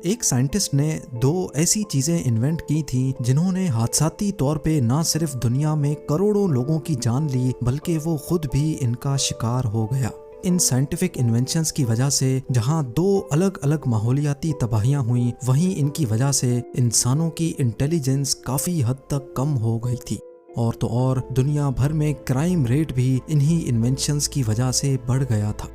एक साइंटिस्ट ने दो ऐसी चीजें इन्वेंट की थी जिन्होंने हादसाती तौर पे ना सिर्फ दुनिया में करोड़ों लोगों की जान ली बल्कि वो खुद भी इनका शिकार हो गया। इन साइंटिफिक इन्वेंशंस की वजह से जहां दो अलग अलग माहौलियाती तबाहियां हुई, वहीं इनकी वजह से इंसानों की इंटेलिजेंस काफी हद तक कम हो गई थी। और तो और दुनिया भर में क्राइम रेट भी इन्हीं इन्वेंशंस की वजह से बढ़ गया था।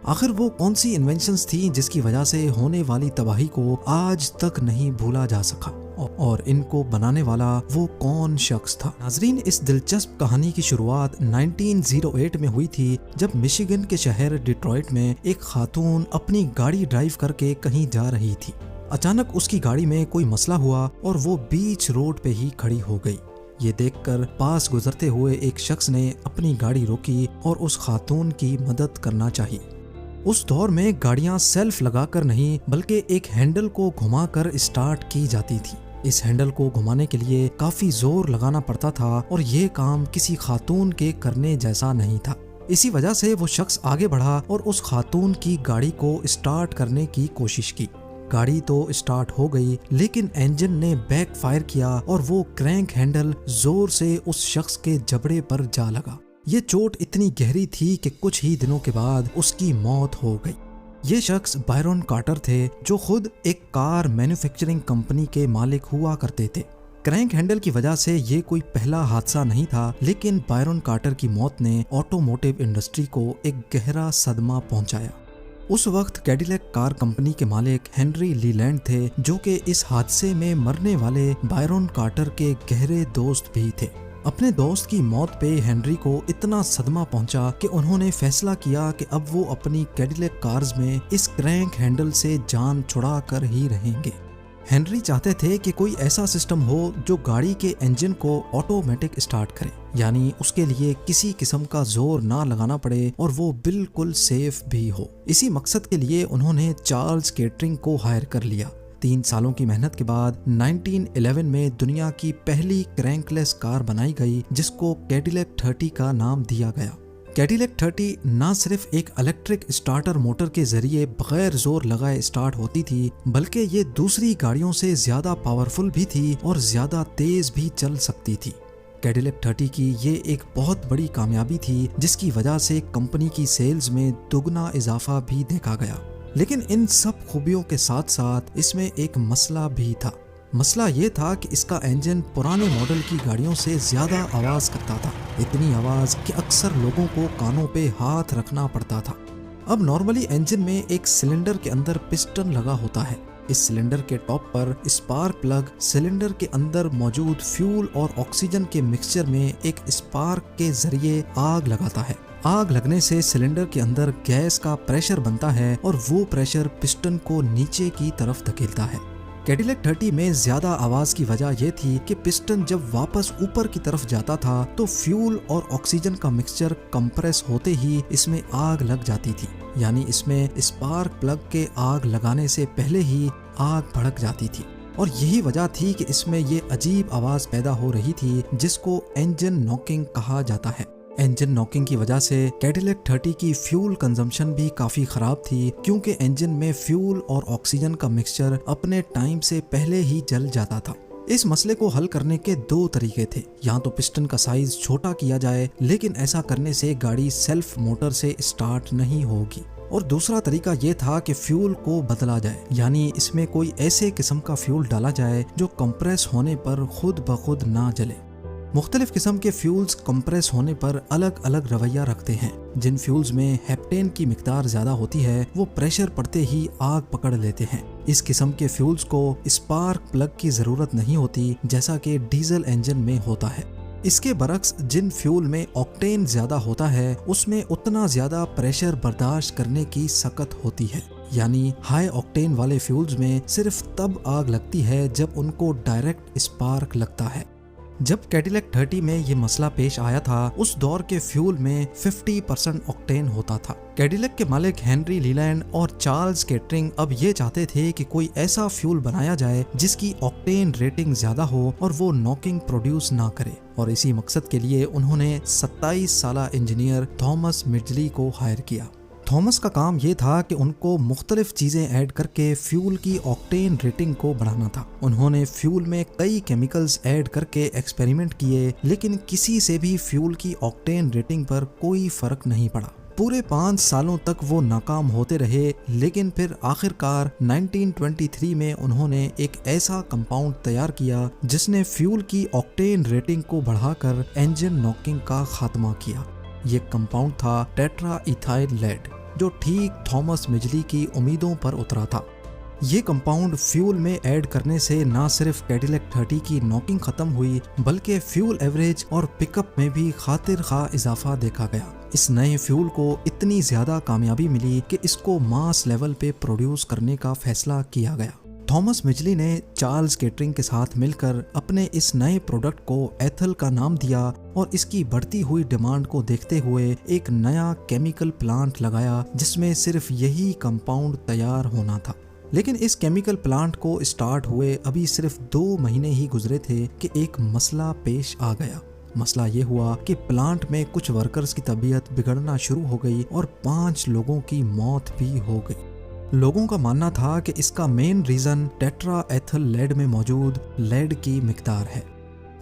आखिर वो कौन सी इन्वेंशंस थी जिसकी वजह से होने वाली तबाही को आज तक नहीं भूला जा सका, और इनको बनाने वाला वो कौन शख्स था? नाजरीन, इस दिलचस्प कहानी की शुरुआत 1908 में हुई थी, जब मिशिगन के शहर डिट्रॉइट में एक खातून अपनी गाड़ी ड्राइव करके कहीं जा रही थी। अचानक उसकी गाड़ी में कोई मसला हुआ और वो बीच रोड पे ही खड़ी हो गई। ये देखकर पास गुजरते हुए एक शख्स ने अपनी गाड़ी रोकी और उस खातून की मदद करना चाहिए। उस दौर में गाड़ियां सेल्फ लगाकर नहीं बल्कि एक हैंडल को घुमाकर स्टार्ट की जाती थी। इस हैंडल को घुमाने के लिए काफी जोर लगाना पड़ता था और ये काम किसी खातून के करने जैसा नहीं था। इसी वजह से वो शख्स आगे बढ़ा और उस खातून की गाड़ी को स्टार्ट करने की कोशिश की। गाड़ी तो स्टार्ट हो गई, लेकिन इंजन ने बैक फायर किया और वो क्रैंक हैंडल जोर से उस शख्स के जबड़े पर जा लगा। ये चोट इतनी गहरी थी कि कुछ ही दिनों के बाद उसकी मौत हो गई। ये शख्स बायरन कार्टर थे, जो खुद एक कार मैन्युफैक्चरिंग कंपनी के मालिक हुआ करते थे। क्रैंक हैंडल की वजह से ये कोई पहला हादसा नहीं था, लेकिन बायरन कार्टर की मौत ने ऑटोमोटिव इंडस्ट्री को एक गहरा सदमा पहुंचाया। उस वक्त कैडिलैक कार कंपनी के मालिक हेनरी लीलैंड थे, जो कि इस हादसे में मरने वाले बायरन कार्टर के गहरे दोस्त भी थे। अपने दोस्त की मौत पे हेनरी को इतना सदमा पहुंचा कि उन्होंने फैसला किया कि अब वो अपनी कैडिलैक कार्स में इस क्रैंक हैंडल से जान छुड़ा कर ही रहेंगे। हेनरी चाहते थे कि कोई ऐसा सिस्टम हो जो गाड़ी के इंजन को ऑटोमेटिक स्टार्ट करे, यानी उसके लिए किसी किस्म का जोर ना लगाना पड़े और वो बिल्कुल सेफ भी हो। इसी मकसद के लिए उन्होंने चार्ल्स केटरिंग को हायर कर लिया। 3 सालों की मेहनत के बाद 1911 में दुनिया की पहली क्रैंकलेस कार बनाई गई, जिसको कैडिलैक 30 का नाम दिया गया। कैडिलैक 30 ना सिर्फ एक इलेक्ट्रिक स्टार्टर मोटर के जरिए बगैर जोर लगाए स्टार्ट होती थी, बल्कि ये दूसरी गाड़ियों से ज्यादा पावरफुल भी थी और ज्यादा तेज भी चल सकती थी। कैडिलैक 30 की ये एक बहुत बड़ी कामयाबी थी, जिसकी वजह से कंपनी की सेल्स में दुगना इजाफा भी देखा गया। लेकिन इन सब खूबियों के साथ साथ इसमें एक मसला भी था। मसला ये था कि इसका इंजन पुराने मॉडल की गाड़ियों से ज्यादा आवाज करता था, इतनी आवाज कि अक्सर लोगों को कानों पे हाथ रखना पड़ता था। अब नॉर्मली इंजन में एक सिलेंडर के अंदर पिस्टन लगा होता है। इस सिलेंडर के टॉप पर स्पार्क प्लग सिलेंडर के अंदर मौजूद फ्यूल और ऑक्सीजन के मिक्सचर में एक स्पार्क के जरिए आग लगाता है। आग लगने से सिलेंडर के अंदर गैस का प्रेशर बनता है और वो प्रेशर पिस्टन को नीचे की तरफ धकेलता है। कैडिलैक 30 में ज्यादा आवाज की वजह यह थी कि पिस्टन जब वापस ऊपर की तरफ जाता था तो फ्यूल और ऑक्सीजन का मिक्सचर कंप्रेस होते ही इसमें आग लग जाती थी, यानी इसमें स्पार्क प्लग के आग लगाने से पहले ही आग भड़क जाती थी। और यही वजह थी कि इसमें ये अजीब आवाज पैदा हो रही थी, जिसको इंजन नॉकिंग कहा जाता है। इंजन नॉकिंग की वजह से कैडिलैक 30 की फ्यूल कंजम्पशन भी काफी खराब थी, क्योंकि इंजन में फ्यूल और ऑक्सीजन का मिक्सचर अपने टाइम से पहले ही जल जाता था। इस मसले को हल करने के 2 तरीके थे। या तो पिस्टन का साइज छोटा किया जाए, लेकिन ऐसा करने से गाड़ी सेल्फ मोटर से स्टार्ट नहीं होगी, और दूसरा तरीका ये था कि फ्यूल को बदला जाए, यानी इसमें कोई ऐसे किस्म का फ्यूल डाला जाए जो कंप्रेस होने पर खुद ब खुद ना जले। मुख्तलिफ किस्म के फ्यूल्स कंप्रेस होने पर अलग अलग रवैया रखते हैं। जिन फ्यूल्स में हेप्टेन की मिकदार ज्यादा होती है वो प्रेशर पड़ते ही आग पकड़ लेते हैं। इस किस्म के फ्यूल्स को स्पार्क प्लग की जरूरत नहीं होती, जैसा कि डीजल इंजन में होता है। इसके बरक्स जिन फ्यूल में ऑक्टेन ज्यादा होता है उसमें उतना ज्यादा प्रेशर बर्दाश्त करने की सकत होती है, यानी हाई ऑक्टेन वाले फ्यूल्स में सिर्फ तब आग लगती है जब उनको डायरेक्ट स्पार्क लगता है। जब कैडिलैक 30 में ये मसला पेश आया था, उस दौर के फ्यूल में 50% ऑक्टेन होता था। कैडिलैक के मालिक हेनरी लीलैंड और चार्ल्स केटरिंग अब ये चाहते थे कि कोई ऐसा फ्यूल बनाया जाए जिसकी ऑक्टेन रेटिंग ज्यादा हो और वो नॉकिंग प्रोड्यूस ना करे, और इसी मकसद के लिए उन्होंने 27 साला इंजीनियर थॉमस मिडजली को हायर किया। थॉमस का काम ये था कि उनको मुख्तलिफ चीज़ें ऐड करके फ्यूल की ऑक्टेन रेटिंग को बढ़ाना था। उन्होंने फ्यूल में कई केमिकल्स ऐड करके एक्सपेरिमेंट किए, लेकिन किसी से भी फ्यूल की ऑक्टेन रेटिंग पर कोई फर्क नहीं पड़ा। पूरे 5 सालों तक वो नाकाम होते रहे, लेकिन फिर आखिरकार 1923 में उन्होंने एक ऐसा कंपाउंड तैयार किया जिसने फ्यूल की ऑक्टेन रेटिंग को बढ़ाकर इंजन नॉकिंग का खात्मा किया। ये कंपाउंड था टेट्रा इथाइल लेड, जो ठीक थॉमस मिजली की उम्मीदों पर उतरा था। ये कंपाउंड फ्यूल में ऐड करने से न सिर्फ कैडिलैक 30 की नॉकिंग खत्म हुई, बल्कि फ्यूल एवरेज और पिकअप में भी खातिर खा इजाफा देखा गया। इस नए फ्यूल को इतनी ज्यादा कामयाबी मिली कि इसको मास लेवल पे प्रोड्यूस करने का फैसला किया गया। थॉमस मिजली ने चार्ल्स केटरिंग के साथ मिलकर अपने इस नए प्रोडक्ट को एथल का नाम दिया और इसकी बढ़ती हुई डिमांड को देखते हुए एक नया केमिकल प्लांट लगाया जिसमें सिर्फ यही कंपाउंड तैयार होना था। लेकिन इस केमिकल प्लांट को स्टार्ट हुए अभी सिर्फ 2 महीने ही गुजरे थे कि एक मसला पेश आ गया। मसला ये हुआ कि प्लांट में कुछ वर्कर्स की तबीयत बिगड़ना शुरू हो गई और 5 लोगों की मौत भी हो गई। लोगों का मानना था कि इसका मेन रीजन टेट्रा एथल लेड में मौजूद लेड की मिकदार है।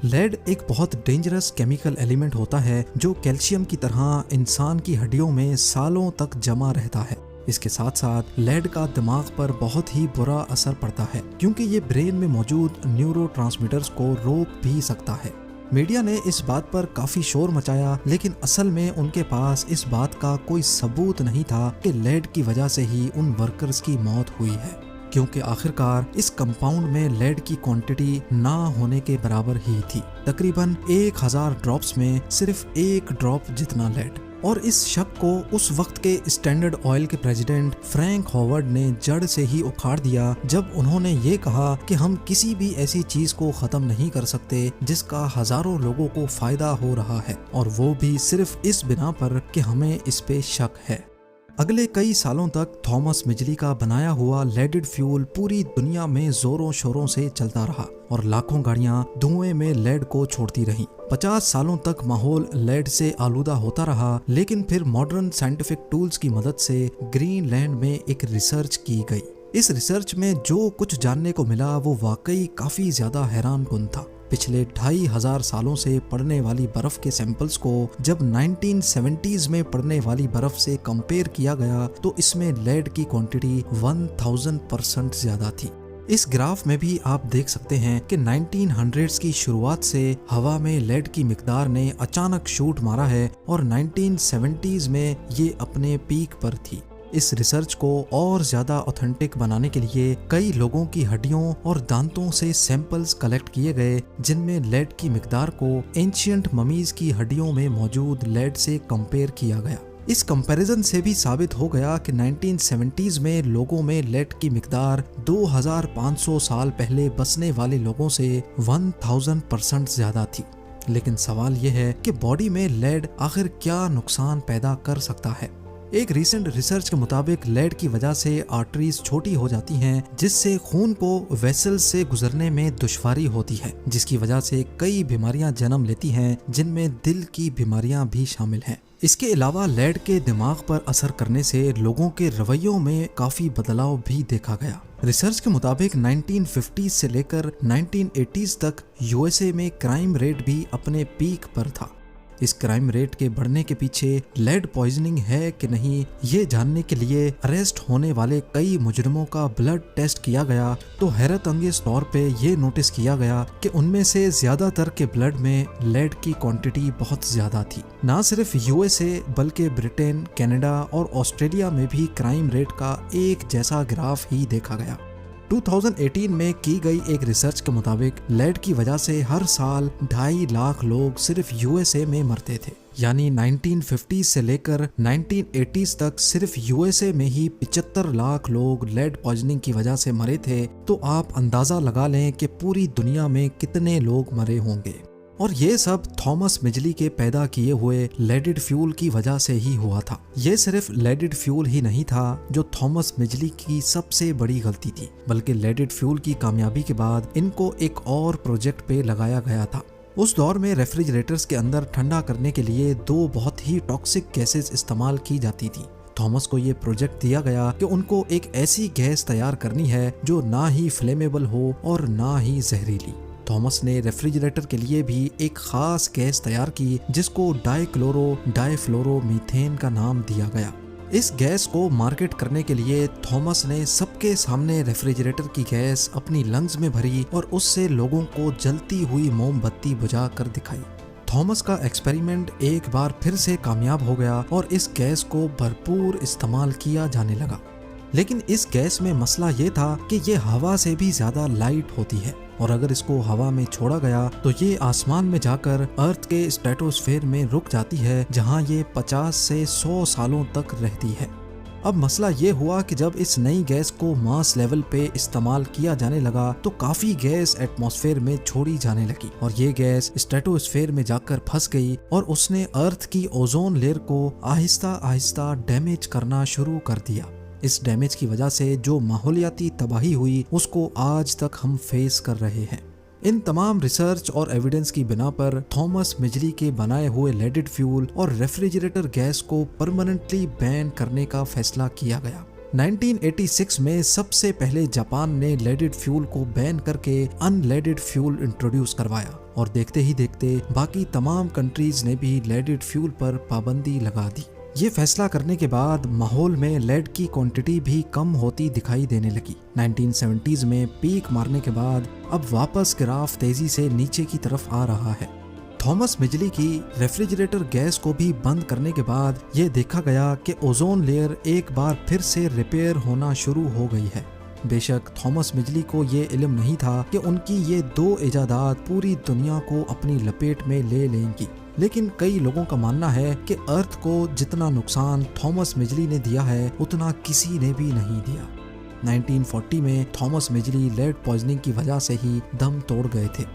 लेड एक बहुत डेंजरस केमिकल एलिमेंट होता है जो कैल्शियम की तरह इंसान की हड्डियों में सालों तक जमा रहता है। इसके साथ साथ लेड का दिमाग पर बहुत ही बुरा असर पड़ता है, क्योंकि ये ब्रेन में मौजूद न्यूरोट्रांसमीटर्स को रोक भी सकता है। मीडिया ने इस बात पर काफी शोर मचाया, लेकिन असल में उनके पास इस बात का कोई सबूत नहीं था कि लेड की वजह से ही उन वर्कर्स की मौत हुई है, क्योंकि आखिरकार इस कंपाउंड में लेड की क्वांटिटी ना होने के बराबर ही थी। तकरीबन 1000 ड्रॉप्स में सिर्फ 1 ड्रॉप जितना लेड। और इस शक को उस वक्त के स्टैंडर्ड ऑयल के प्रेसिडेंट फ्रैंक हॉवर्ड ने जड़ से ही उखाड़ दिया, जब उन्होंने ये कहा कि हम किसी भी ऐसी चीज को खत्म नहीं कर सकते जिसका हजारों लोगों को फायदा हो रहा है, और वो भी सिर्फ इस बिना पर कि हमें इस पे शक है। अगले कई सालों तक थॉमस मिजली का बनाया हुआ लेडेड फ्यूल पूरी दुनिया में जोरों शोरों से चलता रहा और लाखों गाड़ियां धुएं में लेड को छोड़ती रहीं। 50 सालों तक माहौल लेड से आलूदा होता रहा, लेकिन फिर मॉडर्न साइंटिफिक टूल्स की मदद से ग्रीनलैंड में एक रिसर्च की गई। इस रिसर्च में जो कुछ जानने को मिला वो वाकई काफी ज्यादा हैरानकुन था। पिछले 2500 सालों से पड़ने वाली बर्फ के सैंपल्स को जब 1970s में पड़ने वाली बर्फ से कंपेयर किया गया तो इसमें लेड की क्वांटिटी 1000% ज्यादा थी। इस ग्राफ में भी आप देख सकते हैं कि 1900s की शुरुआत से हवा में लेड की मिकदार ने अचानक शूट मारा है और 1970s में ये अपने पीक पर थी। इस रिसर्च को और ज्यादा ऑथेंटिक बनाने के लिए कई लोगों की हड्डियों और दांतों से सैंपल्स कलेक्ट किए गए, जिनमें लेड की मिकदार को एंशिएंट ममीज की हड्डियों में मौजूद लेड से कंपेयर किया गया। इस कंपैरिजन से भी साबित हो गया कि 1970s में लोगों में लेड की मिकदार 2500 साल पहले बसने वाले लोगों से 1000% ज्यादा थी। लेकिन सवाल यह है कि बॉडी में लेड आखिर क्या नुकसान पैदा कर सकता है। एक रीसेंट रिसर्च के मुताबिक लेड की वजह से आर्टरीज छोटी हो जाती हैं, जिससे खून को वेसल्स से गुजरने में दुश्वारी होती है, जिसकी वजह से कई बीमारियां जन्म लेती हैं, जिनमें दिल की बीमारियां भी शामिल हैं। इसके अलावा लेड के दिमाग पर असर करने से लोगों के रवैयों में काफी बदलाव भी देखा गया। रिसर्च के मुताबिक 1950s से लेकर 1980s तक यूएसए में क्राइम रेट भी अपने पीक पर था। इस क्राइम रेट के बढ़ने के पीछे लेड पॉइजनिंग है कि नहीं, ये जानने के लिए अरेस्ट होने वाले कई मुजरिमों का ब्लड टेस्ट किया गया तो हैरत अंगेज तौर पे ये नोटिस किया गया कि उनमें से ज्यादातर के ब्लड में लेड की क्वांटिटी बहुत ज्यादा थी। ना सिर्फ यूएसए बल्कि ब्रिटेन, कनाडा और ऑस्ट्रेलिया में भी क्राइम रेट का एक जैसा ग्राफ ही देखा गया। 2018 में की गई एक रिसर्च के मुताबिक लेड की वजह से हर साल 2.5 लाख लोग सिर्फ यूएसए में मरते थे। यानी 1950s से लेकर 1980s तक सिर्फ यूएसए में ही 75 लाख लोग लेड पॉइजनिंग की वजह से मरे थे। तो आप अंदाजा लगा लें कि पूरी दुनिया में कितने लोग मरे होंगे। और ये सब थॉमस मिजली के पैदा किए हुए लेडेड फ्यूल की वजह से ही हुआ था। ये सिर्फ लेडेड फ्यूल ही नहीं था जो थॉमस मिजली की सबसे बड़ी गलती थी, बल्कि लेडेड फ्यूल की कामयाबी के बाद इनको एक और प्रोजेक्ट पे लगाया गया था। उस दौर में रेफ्रिजरेटर्स के अंदर ठंडा करने के लिए 2 बहुत ही टॉक्सिक गैसेस इस्तेमाल की जाती थी, थॉमस को ये प्रोजेक्ट दिया गया कि उनको एक ऐसी गैस तैयार करनी है जो ना ही फ्लेमेबल हो और ना ही जहरीली। थॉमस ने रेफ्रिजरेटर के लिए भी एक खास गैस तैयार की जिसको डाइफ्लोरोमीथेन का नाम दिया गया। इस गैस को मार्केट करने के लिए थॉमस ने सबके सामने रेफ्रिजरेटर की गैस अपनी लंग्स में भरी और उससे लोगों को जलती हुई मोमबत्ती बुझा कर दिखाई। थॉमस का एक्सपेरिमेंट एक बार फिर से कामयाब हो गया और इस गैस को भरपूर इस्तेमाल किया जाने लगा। लेकिन इस गैस में मसला ये था कि ये हवा से भी ज्यादा लाइट होती है और अगर इसको हवा में छोड़ा गया तो ये आसमान में जाकर अर्थ के स्ट्रेटोस्फेयर में रुक जाती है, जहां ये 50 से 100 सालों तक रहती है। अब मसला ये हुआ कि जब इस नई गैस को मास लेवल पे इस्तेमाल किया जाने लगा तो काफी गैस एटमॉस्फेयर में छोड़ी जाने लगी और ये गैस स्ट्रेटोस्फेयर में जाकर फंस गई और उसने अर्थ की ओजोन लेयर को आहिस्ता आहिस्ता डैमेज करना शुरू कर दिया। इस डैमेज की वजह से जो माहौलियाती तबाही हुई उसको आज तक हम फेस कर रहे हैं। इन तमाम रिसर्च और एविडेंस की बिना पर थॉमस मिजली के बनाए हुए लेडेड फ्यूल और रेफ्रिजरेटर गैस को परमानेंटली बैन करने का फैसला किया गया। 1986 में सबसे पहले जापान ने लेडेड फ्यूल को बैन करके अनलेडेड फ्यूल इंट्रोड्यूस करवाया और देखते ही देखते बाकी तमाम कंट्रीज ने भी लेडेड फ्यूल पर पाबंदी लगा दी। ये फैसला करने के बाद माहौल में लेड की क्वांटिटी भी कम होती दिखाई देने लगी। 1970s में पीक मारने के बाद अब वापस ग्राफ तेजी से नीचे की तरफ आ रहा है। थॉमस मिजली की रेफ्रिजरेटर गैस को भी बंद करने के बाद ये देखा गया कि ओजोन लेयर एक बार फिर से रिपेयर होना शुरू हो गई है। बेशक थॉमस मिजली को ये इल्म नहीं था कि उनकी ये दो इजादात पूरी दुनिया को अपनी लपेट में ले लेंगी, लेकिन कई लोगों का मानना है कि अर्थ को जितना नुकसान थॉमस मिजली ने दिया है उतना किसी ने भी नहीं दिया। 1940 में थॉमस मिजली लेड पॉइजनिंग की वजह से ही दम तोड़ गए थे।